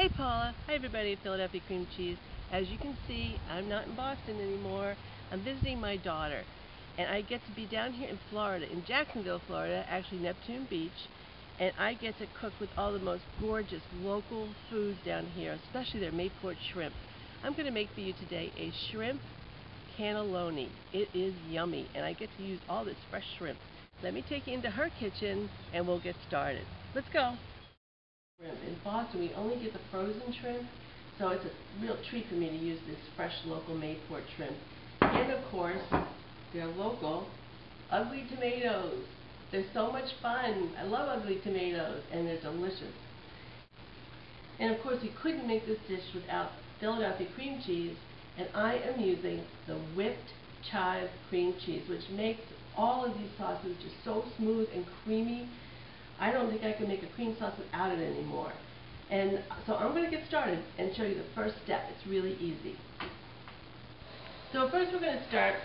Hey Paula, hi everybody at Philadelphia Cream Cheese. As you can see, I'm not in Boston anymore. I'm visiting my daughter, and I get to be down here in Florida, in Jacksonville, Florida, actually Neptune Beach, and I get to cook with all the most gorgeous local foods down here, especially their Mayport shrimp. I'm going to make for you today a shrimp cannelloni. It is yummy, and I get to use all this fresh shrimp. Let me take you into her kitchen, and we'll get started. Let's go. In Boston, we only get the frozen shrimp, so it's a real treat for me to use this fresh local Mayport shrimp. And of course, they're local, ugly tomatoes. They're so much fun. I love ugly tomatoes, and they're delicious. And of course, we couldn't make this dish without Philadelphia cream cheese, and I am using the whipped chive cream cheese, which makes all of these sauces just so smooth and creamy. I don't think I can make a cream sauce without it anymore. And so I'm going to get started and show you the first step. It's really easy. So first we're going to start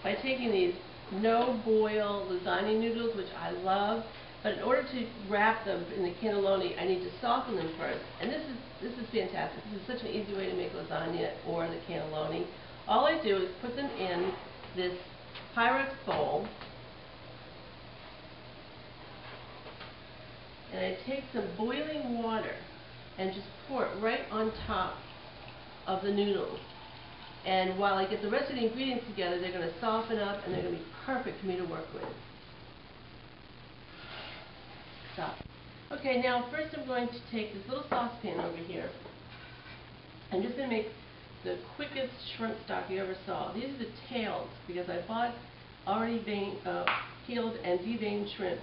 by taking these no-boil lasagna noodles, which I love, but in order to wrap them in the cannelloni, I need to soften them first. And this is fantastic. This is such an easy way to make lasagna or the cannelloni. All I do is put them in this Pyrex bowl, and I take some boiling water and just pour it right on top of the noodles. And while I get the rest of the ingredients together, they're going to soften up and they're going to be perfect for me to work with. Stop. Okay, now first I'm going to take this little saucepan over here. I'm just going to make the quickest shrimp stock you ever saw. These are the tails, because I bought already peeled and deveined shrimp,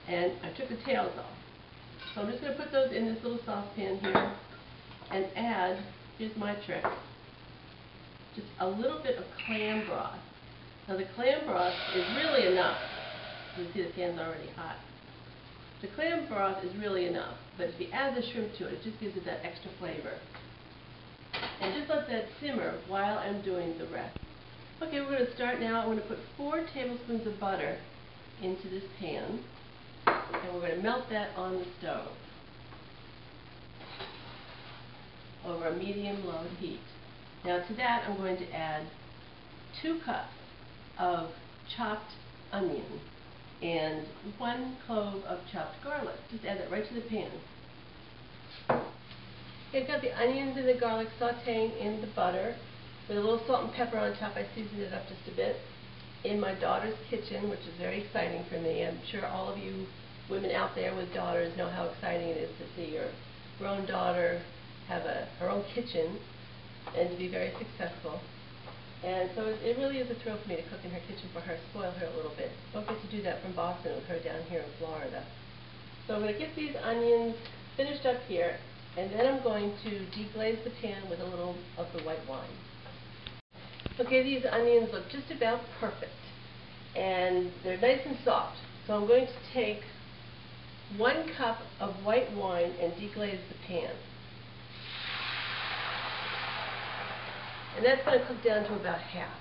and I took the tails off. So I'm just going to put those in this little saucepan here and add, here's my trick, just a little bit of clam broth. Now the clam broth is really enough. You can see the pan's already hot. The clam broth is really enough, but if you add the shrimp to it, it just gives it that extra flavor. And just let that simmer while I'm doing the rest. Okay, we're going to start now. I'm going to put 4 tablespoons of butter into this pan, and we're going to melt that on the stove over a medium-low heat. Now to that I'm going to add 2 cups of chopped onion and 1 clove of chopped garlic. Just add that right to the pan. I've got the onions and the garlic sauteing in the butter with a little salt and pepper on top. I seasoned it up just a bit in my daughter's kitchen, which is very exciting for me. I'm sure all of you women out there with daughters know how exciting it is to see your grown daughter have her own kitchen and to be very successful. And so it really is a thrill for me to cook in her kitchen for her, spoil her a little bit. Don't get to do that from Boston with her down here in Florida. So I'm going to get these onions finished up here, and then I'm going to deglaze the pan with a little of the white wine. Okay, these onions look just about perfect, and they're nice and soft. So I'm going to take 1 cup of white wine and deglaze the pan. And that's going to cook down to about half.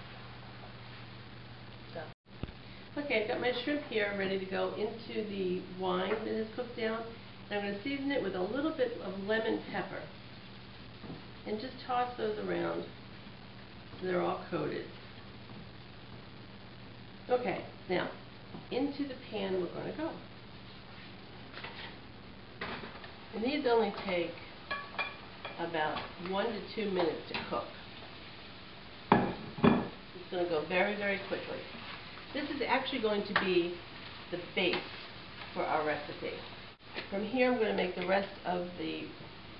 So, okay, I've got my shrimp here ready to go into the wine that is cooked down. And I'm going to season it with a little bit of lemon pepper. And just toss those around so they're all coated. Okay, now, into the pan we're going to go. And these only take about 1 to 2 minutes to cook. It's going to go very, very quickly. This is actually going to be the base for our recipe. From here I'm going to make the rest of the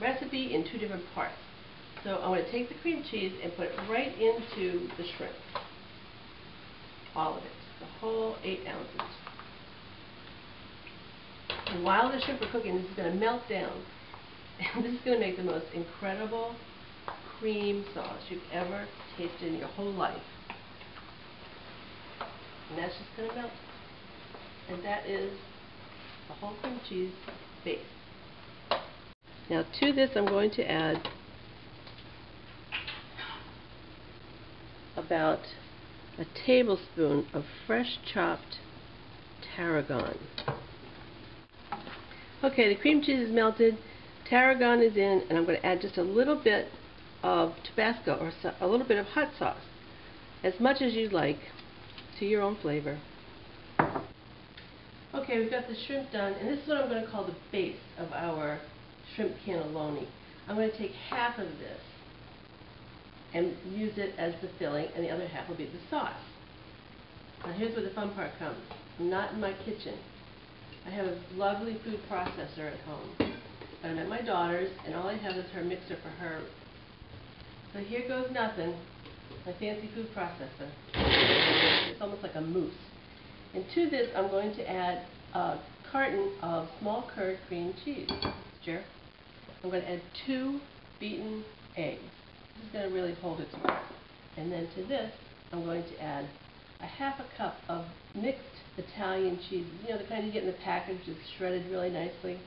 recipe in 2 different parts. So I'm going to take the cream cheese and put it right into the shrimp. All of it. The whole 8 ounces. And while the shrimp are cooking, this is going to melt down. And this is going to make the most incredible cream sauce you've ever tasted in your whole life. And that's just going to melt. And that is the whole cream cheese base. Now to this I'm going to add about a tablespoon of fresh chopped tarragon. Okay, the cream cheese is melted. Tarragon is in, and I'm going to add just a little bit of Tabasco or a little bit of hot sauce, as much as you'd like, to your own flavor. Okay, we've got the shrimp done, and this is what I'm going to call the base of our shrimp cannelloni. I'm going to take half of this and use it as the filling, and the other half will be the sauce. Now here's where the fun part comes. I'm not in my kitchen. I have a lovely food processor at home, but I'm at my daughter's, and all I have is her mixer for her. So here goes nothing, my fancy food processor. It's almost like a mousse. And to this, I'm going to add a carton of small curd cream cheese. Sure. I'm going to add 2 beaten eggs. This is going to really hold it together. And then to this, I'm going to add a half a cup of mixed Italian cheeses. You know, the kind you get in the package that's shredded really nicely.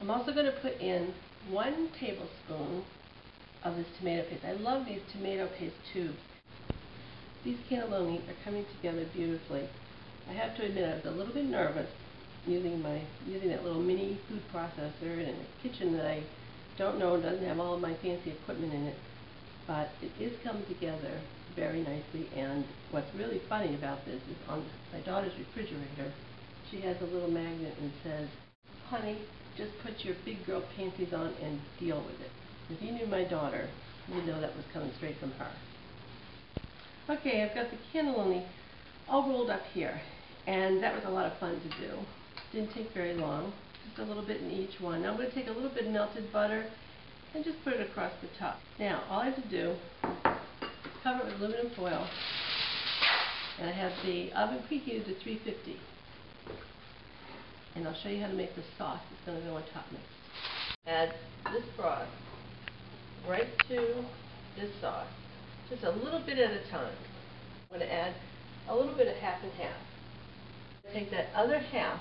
I'm also going to put in 1 tablespoon of this tomato paste. I love these tomato paste tubes. These cannelloni are coming together beautifully. I have to admit I was a little bit nervous using that little mini food processor in a kitchen that I don't know, doesn't have all of my fancy equipment in it, but it is coming together very nicely. And what's really funny about this is on my daughter's refrigerator, she has a little magnet and says, "Honey, just put your big girl panties on and deal with it." If you knew my daughter, you'd know that was coming straight from her. Okay, I've got the cannelloni all rolled up here, and that was a lot of fun to do. Didn't take very long, just a little bit in each one. Now I'm going to take a little bit of melted butter and just put it across the top. Now, all I have to do is cover it with aluminum foil, and I have the oven preheated to 350. And I'll show you how to make the sauce that's going to go on top next. Add this broth right to this sauce, just a little bit at a time. I'm going to add a little bit of half and half. Take that other half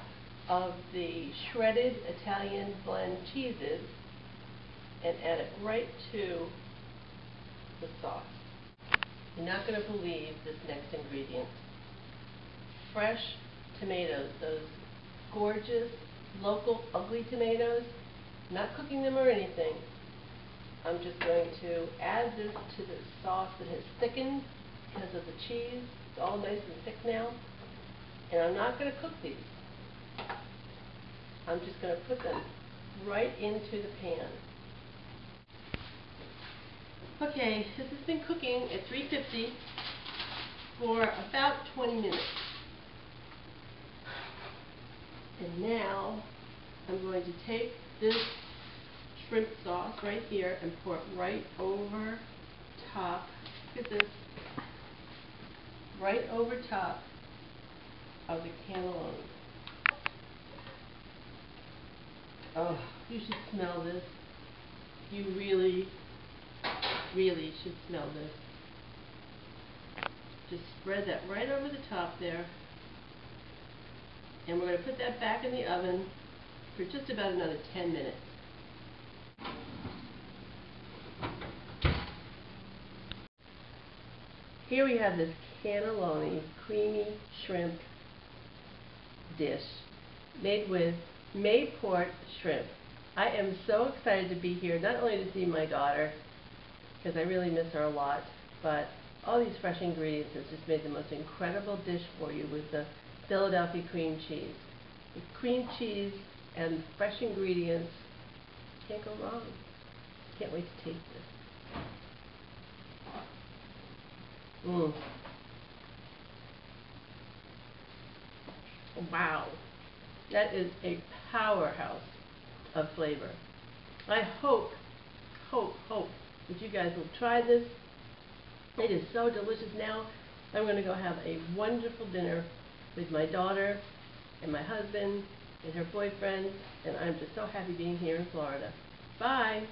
of the shredded Italian blend cheeses and add it right to the sauce. You're not going to believe this next ingredient. Fresh tomatoes, those gorgeous, local, ugly tomatoes. Not cooking them or anything. I'm just going to add this to the sauce that has thickened because of the cheese. It's all nice and thick now. And I'm not going to cook these. I'm just going to put them right into the pan. Okay, this has been cooking at 350 for about 20 minutes. And now I'm going to take this shrimp sauce right here and pour it right over top. Look at this. Right over top of the cannelloni. Oh, you should smell this. You really, really should smell this. Just spread that right over the top there. And we're going to put that back in the oven for just about another 10 minutes. Here we have this cannelloni creamy shrimp dish made with Mayport shrimp. I am so excited to be here, not only to see my daughter, because I really miss her a lot, but all these fresh ingredients has just made the most incredible dish for you with the Philadelphia cream cheese. With cream cheese and fresh ingredients, can't go wrong. Can't wait to taste this. Wow, that is a powerhouse of flavor. I hope that you guys will try this. It is so delicious. Now I'm going to go have a wonderful dinner with my daughter and my husband and her boyfriend, and I'm just so happy being here in Florida. Bye.